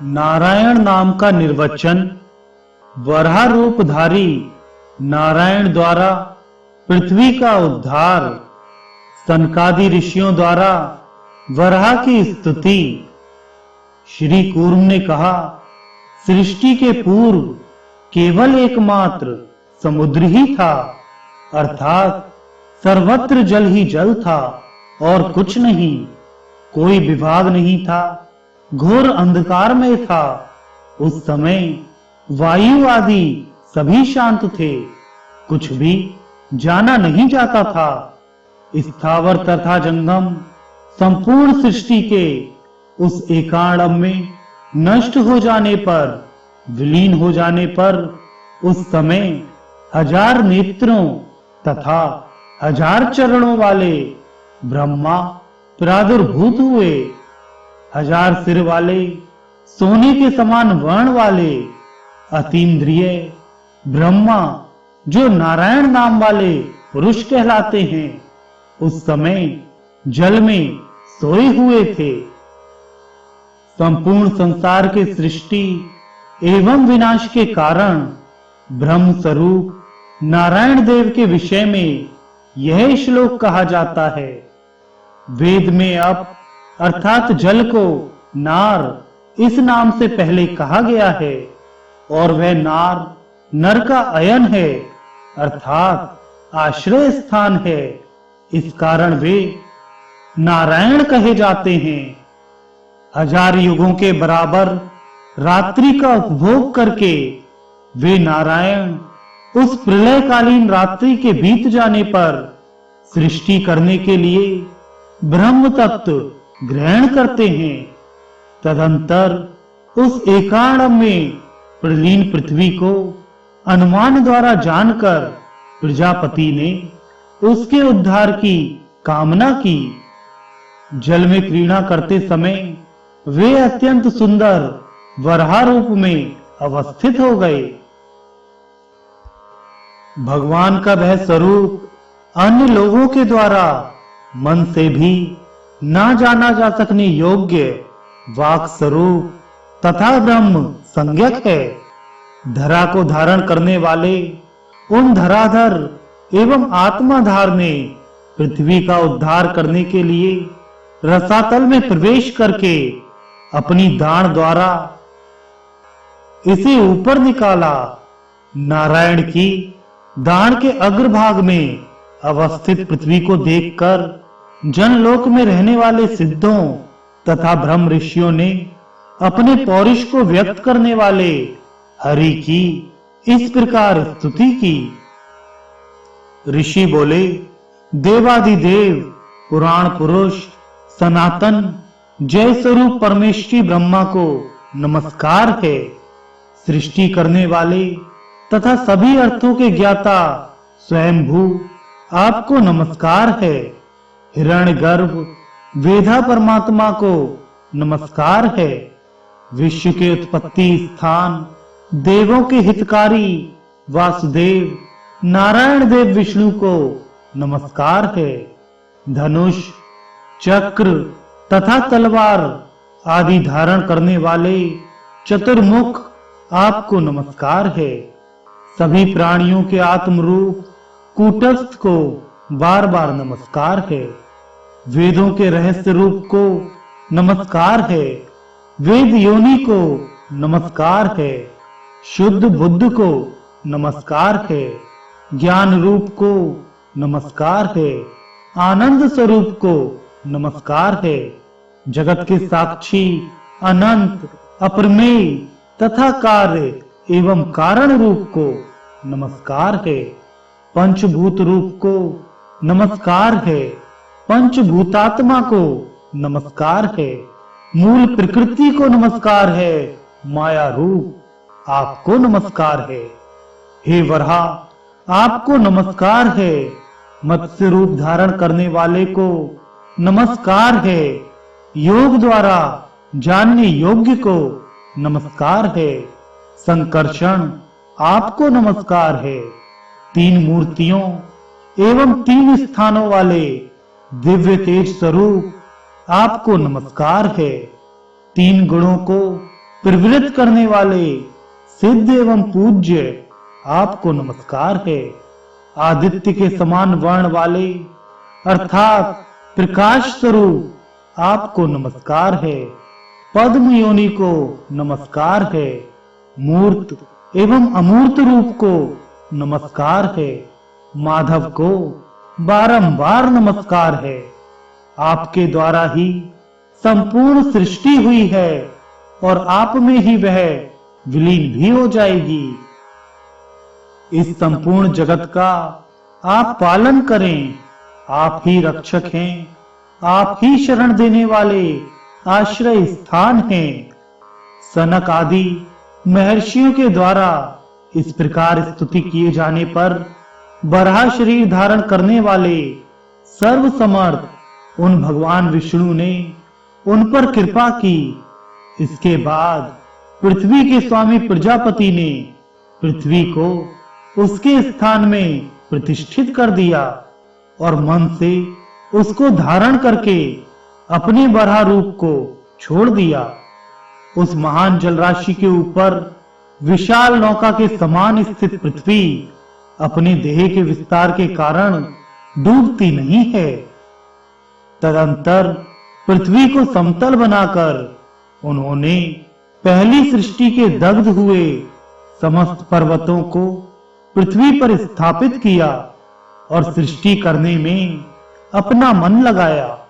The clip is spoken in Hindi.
नारायण नाम का निर्वचन वराह रूपधारी नारायण द्वारा पृथ्वी का उद्धार। सनकादि ऋषियों द्वारा वराह की स्तुति। श्री कूर्म ने कहा, सृष्टि के पूर्व केवल एकमात्र समुद्र ही था, अर्थात सर्वत्र जल ही जल था और कुछ नहीं। कोई विभाग नहीं था, घोर अंधकार में था। उस समय वायु आदि सभी शांत थे, कुछ भी जाना नहीं जाता था। स्थावर तथा जंगम संपूर्ण सृष्टि के उस एकांड में नष्ट हो जाने पर, विलीन हो जाने पर, उस समय 1000 नेत्रों तथा 1000 चरणों वाले ब्रह्मा प्रादुर्भूत हुए। 1000 सिर वाले सोने के समान वर्ण वाले अतीन्द्रिय ब्रह्मा, जो नारायण नाम वाले पुरुष कहलाते हैं, उस समय जल में सोए हुए थे। संपूर्ण संसार के सृष्टि एवं विनाश के कारण ब्रह्म स्वरूप नारायण देव के विषय में यह श्लोक कहा जाता है। वेद में अप अर्थात जल को नार इस नाम से पहले कहा गया है, और वह नार नर का अयन है, अर्थात आश्रय स्थान है। इस कारण वे नारायण कहे जाते हैं। 1000 युगों के बराबर रात्रि का उपभोग करके वे नारायण उस प्रलयकालीन रात्रि के बीत जाने पर सृष्टि करने के लिए ब्रह्म तत्व ग्रहण करते हैं। तदंतर उस एकांड में प्रलीन पृथ्वी को अनुमान द्वारा जानकर प्रजापति ने उसके उद्धार की कामना की। जल में क्रीड़ा करते समय वे अत्यंत सुंदर वराह रूप में अवस्थित हो गए। भगवान का वह स्वरूप अन्य लोगों के द्वारा मन से भी ना जाना जा सकने योग्य वाक स्वरूप तथा ब्रह्म संज्ञक है। धरा को धारण करने वाले उन धराधर एवं आत्माधार ने पृथ्वी का उद्धार करने के लिए रसातल में प्रवेश करके अपनी दाढ़ द्वारा इसे ऊपर निकाला। नारायण की दाढ़ के अग्रभाग में अवस्थित पृथ्वी को देखकर जनलोक में रहने वाले सिद्धों तथा ब्रह्म ऋषियों ने अपने पौरुष को व्यक्त करने वाले हरि की इस प्रकार स्तुति की। ऋषि बोले, देवादिदेव पुराण पुरुष सनातन जय स्वरूप परमेश्वरी ब्रह्मा को नमस्कार है। सृष्टि करने वाले तथा सभी अर्थों के ज्ञाता स्वयंभू आपको नमस्कार है। हिरण्यगर्भ वेदा परमात्मा को नमस्कार है। विश्व के उत्पत्ति स्थान देवों के हितकारी वासुदेव नारायण देव विष्णु को नमस्कार है। धनुष चक्र तथा तलवार आदि धारण करने वाले चतुर्मुख आपको नमस्कार है। सभी प्राणियों के आत्म रूप कूटस्थ को बार बार नमस्कार है। वेदों के रहस्य रूप को नमस्कार है। वेद योनि को नमस्कार है। शुद्ध बुद्ध को नमस्कार है। ज्ञान रूप को नमस्कार है। आनंद स्वरूप को नमस्कार है। जगत के साक्षी अनंत अप्रमेय तथा कार्य एवं कारण रूप को नमस्कार है। पंचभूत रूप को नमस्कार है। पंचभूतात्मा को नमस्कार है। मूल प्रकृति को नमस्कार है। माया रूप आपको नमस्कार है। हे वराह, आपको नमस्कार है। मत्स्य रूप धारण करने वाले को नमस्कार है। योग द्वारा जानने योग्य को नमस्कार है। संकर्षण आपको नमस्कार है। 3 मूर्तियों एवं 3 स्थानों वाले दिव्य तेज स्वरूप आपको नमस्कार है। 3 गुणों को प्रवृत्त करने वाले सिद्ध एवं पूज्य आपको नमस्कार है। आदित्य के समान वर्ण वाले अर्थात प्रकाश स्वरूप आपको नमस्कार है। पद्म योनि को नमस्कार है। मूर्त एवं अमूर्त रूप को नमस्कार है। माधव को बारंबार नमस्कार है। आपके द्वारा ही संपूर्ण सृष्टि हुई है और आप में ही वह विलीन भी हो जाएगी। इस संपूर्ण जगत का आप पालन करें। आप ही रक्षक हैं। आप ही शरण देने वाले आश्रय स्थान हैं। सनक आदि महर्षियों के द्वारा इस प्रकार स्तुति किए जाने पर बराह शरीर धारण करने वाले सर्वसमर्थ उन भगवान विष्णु ने उन पर कृपा की। इसके बाद पृथ्वी के स्वामी प्रजापति ने पृथ्वी को उसके स्थान में प्रतिष्ठित कर दिया और मन से उसको धारण करके अपने बराह रूप को छोड़ दिया। उस महान जलराशि के ऊपर विशाल नौका के समान स्थित पृथ्वी अपने देह के विस्तार के कारण डूबती नहीं है। तदंतर पृथ्वी को समतल बनाकर उन्होंने पहली सृष्टि के दग्ध हुए समस्त पर्वतों को पृथ्वी पर स्थापित किया और सृष्टि करने में अपना मन लगाया।